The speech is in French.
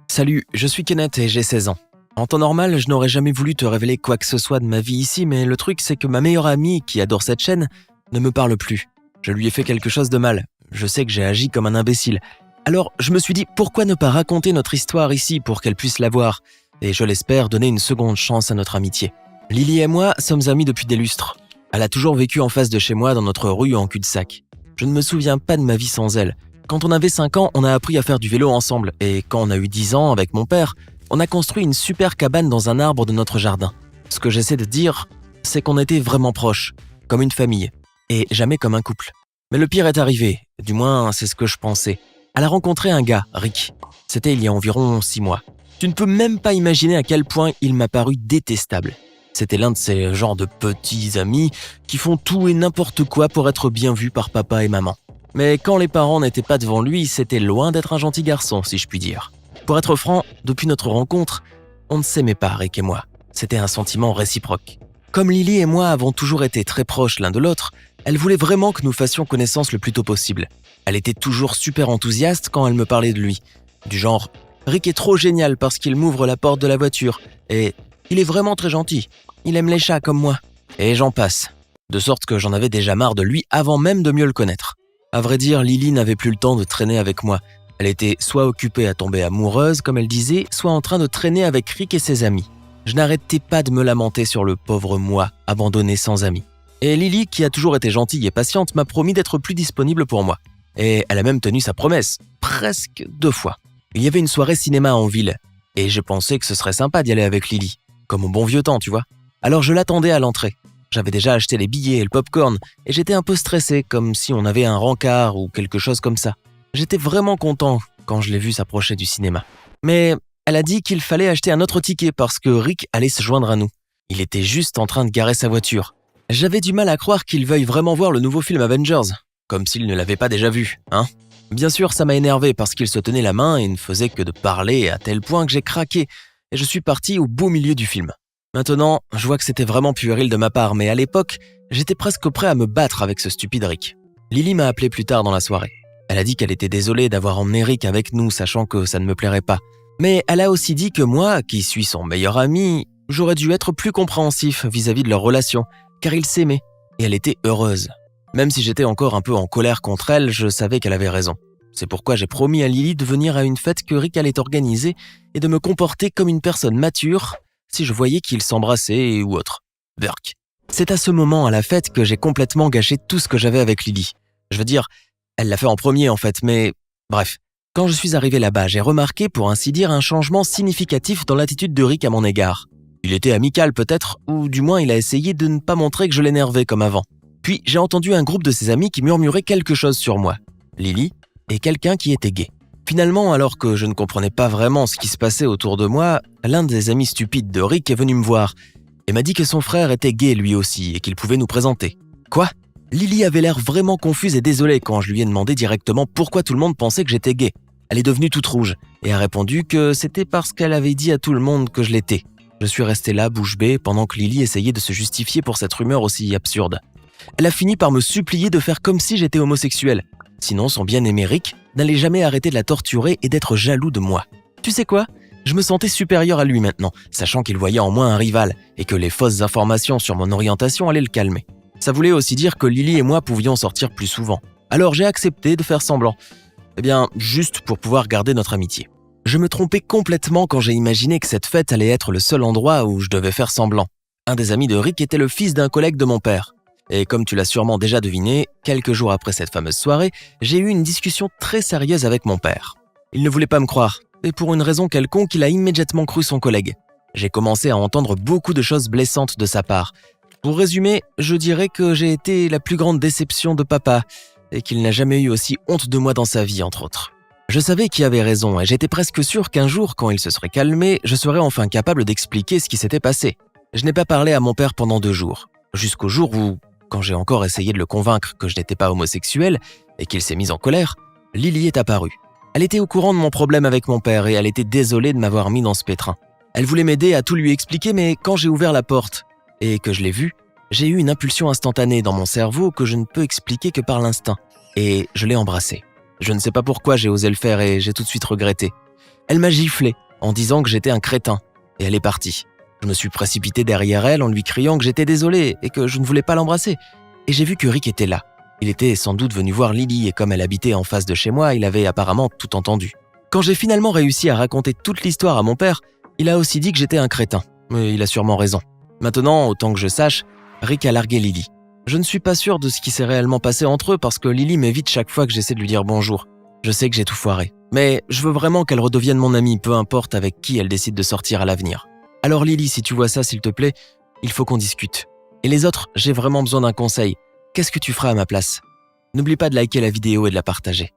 Salut, je suis Kenneth et j'ai 16 ans. En temps normal, je n'aurais jamais voulu te révéler quoi que ce soit de ma vie ici, mais le truc c'est que ma meilleure amie, qui adore cette chaîne, ne me parle plus. Je lui ai fait quelque chose de mal. Je sais que j'ai agi comme un imbécile. Alors, je me suis dit, pourquoi ne pas raconter notre histoire ici pour qu'elle puisse la voir, et je l'espère donner une seconde chance à notre amitié. Lily et moi sommes amis depuis des lustres. Elle a toujours vécu en face de chez moi dans notre rue en cul-de-sac. Je ne me souviens pas de ma vie sans elle. Quand on avait 5 ans, on a appris à faire du vélo ensemble, et quand on a eu 10 ans avec mon père, on a construit une super cabane dans un arbre de notre jardin. Ce que j'essaie de dire, c'est qu'on était vraiment proches, comme une famille, et jamais comme un couple. Mais le pire est arrivé, du moins c'est ce que je pensais. Elle a rencontré un gars, Rick. C'était il y a environ 6 mois. Tu ne peux même pas imaginer à quel point il m'a paru détestable. C'était l'un de ces genres de petits amis qui font tout et n'importe quoi pour être bien vus par papa et maman. Mais quand les parents n'étaient pas devant lui, c'était loin d'être un gentil garçon, si je puis dire. Pour être franc, depuis notre rencontre, on ne s'aimait pas, Rick et moi. C'était un sentiment réciproque. Comme Lily et moi avons toujours été très proches l'un de l'autre, elle voulait vraiment que nous fassions connaissance le plus tôt possible. Elle était toujours super enthousiaste quand elle me parlait de lui. Du genre, Rick est trop génial parce qu'il m'ouvre la porte de la voiture, et il est vraiment très gentil. Il aime les chats comme moi. Et j'en passe. De sorte que j'en avais déjà marre de lui avant même de mieux le connaître. À vrai dire, Lily n'avait plus le temps de traîner avec moi. Elle était soit occupée à tomber amoureuse, comme elle disait, soit en train de traîner avec Rick et ses amis. Je n'arrêtais pas de me lamenter sur le pauvre moi, abandonné sans amis. Et Lily, qui a toujours été gentille et patiente, m'a promis d'être plus disponible pour moi. Et elle a même tenu sa promesse, presque 2 fois. Il y avait une soirée cinéma en ville, et je pensais que ce serait sympa d'y aller avec Lily, comme au bon vieux temps, tu vois. Alors je l'attendais à l'entrée. J'avais déjà acheté les billets et le popcorn, et j'étais un peu stressé, comme si on avait un rencard ou quelque chose comme ça. J'étais vraiment content quand je l'ai vue s'approcher du cinéma. Mais elle a dit qu'il fallait acheter un autre ticket parce que Rick allait se joindre à nous. Il était juste en train de garer sa voiture. J'avais du mal à croire qu'il veuille vraiment voir le nouveau film Avengers, comme s'il ne l'avait pas déjà vu, hein. Bien sûr, ça m'a énervé parce qu'il se tenait la main et ne faisait que de parler à tel point que j'ai craqué, et je suis parti au beau milieu du film. Maintenant, je vois que c'était vraiment puéril de ma part, mais à l'époque, j'étais presque prêt à me battre avec ce stupide Rick. Lily m'a appelé plus tard dans la soirée. Elle a dit qu'elle était désolée d'avoir emmené Rick avec nous, sachant que ça ne me plairait pas. Mais elle a aussi dit que moi, qui suis son meilleur ami, j'aurais dû être plus compréhensif vis-à-vis de leur relation, car ils s'aimaient, et elle était heureuse. Même si j'étais encore un peu en colère contre elle, je savais qu'elle avait raison. C'est pourquoi j'ai promis à Lily de venir à une fête que Rick allait organiser et de me comporter comme une personne mature si je voyais qu'ils s'embrassaient ou autre. Burk. C'est à ce moment à la fête que j'ai complètement gâché tout ce que j'avais avec Lily. Je veux dire, elle l'a fait en premier en fait, mais bref. Quand je suis arrivé là-bas, j'ai remarqué pour ainsi dire un changement significatif dans l'attitude de Rick à mon égard. Il était amical peut-être, ou du moins il a essayé de ne pas montrer que je l'énervais comme avant. Puis j'ai entendu un groupe de ses amis qui murmuraient quelque chose sur moi. Lily et quelqu'un qui était gay. Finalement, alors que je ne comprenais pas vraiment ce qui se passait autour de moi, l'un des amis stupides de Rick est venu me voir et m'a dit que son frère était gay lui aussi et qu'il pouvait nous présenter. Quoi ? Lily avait l'air vraiment confuse et désolée quand je lui ai demandé directement pourquoi tout le monde pensait que j'étais gay. Elle est devenue toute rouge et a répondu que c'était parce qu'elle avait dit à tout le monde que je l'étais. Je suis resté là, bouche bée, pendant que Lily essayait de se justifier pour cette rumeur aussi absurde. Elle a fini par me supplier de faire comme si j'étais homosexuel. Sinon, son bien-aimé Rick n'allait jamais arrêter de la torturer et d'être jaloux de moi. Tu sais quoi ? Je me sentais supérieur à lui maintenant, sachant qu'il voyait en moi un rival et que les fausses informations sur mon orientation allaient le calmer. Ça voulait aussi dire que Lily et moi pouvions sortir plus souvent. Alors j'ai accepté de faire semblant. Juste pour pouvoir garder notre amitié. Je me trompais complètement quand j'ai imaginé que cette fête allait être le seul endroit où je devais faire semblant. Un des amis de Rick était le fils d'un collègue de mon père. Et comme tu l'as sûrement déjà deviné, quelques jours après cette fameuse soirée, j'ai eu une discussion très sérieuse avec mon père. Il ne voulait pas me croire, et pour une raison quelconque, il a immédiatement cru son collègue. J'ai commencé à entendre beaucoup de choses blessantes de sa part. Pour résumer, je dirais que j'ai été la plus grande déception de papa, et qu'il n'a jamais eu aussi honte de moi dans sa vie, entre autres. Je savais qu'il avait raison, et j'étais presque sûr qu'un jour, quand il se serait calmé, je serais enfin capable d'expliquer ce qui s'était passé. Je n'ai pas parlé à mon père pendant 2 jours, jusqu'au jour où, quand j'ai encore essayé de le convaincre que je n'étais pas homosexuel et qu'il s'est mis en colère, Lily est apparue. Elle était au courant de mon problème avec mon père et elle était désolée de m'avoir mis dans ce pétrin. Elle voulait m'aider à tout lui expliquer, mais quand j'ai ouvert la porte et que je l'ai vue, j'ai eu une impulsion instantanée dans mon cerveau que je ne peux expliquer que par l'instinct. Et je l'ai embrassée. Je ne sais pas pourquoi j'ai osé le faire et j'ai tout de suite regretté. Elle m'a giflé en disant que j'étais un crétin et elle est partie. Je me suis précipité derrière elle en lui criant que j'étais désolé et que je ne voulais pas l'embrasser. Et j'ai vu que Rick était là. Il était sans doute venu voir Lily et comme elle habitait en face de chez moi, il avait apparemment tout entendu. Quand j'ai finalement réussi à raconter toute l'histoire à mon père, il a aussi dit que j'étais un crétin. Mais il a sûrement raison. Maintenant, autant que je sache, Rick a largué Lily. Je ne suis pas sûr de ce qui s'est réellement passé entre eux parce que Lily m'évite chaque fois que j'essaie de lui dire bonjour. Je sais que j'ai tout foiré. Mais je veux vraiment qu'elle redevienne mon amie, peu importe avec qui elle décide de sortir à l'avenir. Alors Lily, si tu vois ça, s'il te plaît, il faut qu'on discute. Et les autres, j'ai vraiment besoin d'un conseil. Qu'est-ce que tu feras à ma place ? N'oublie pas de liker la vidéo et de la partager.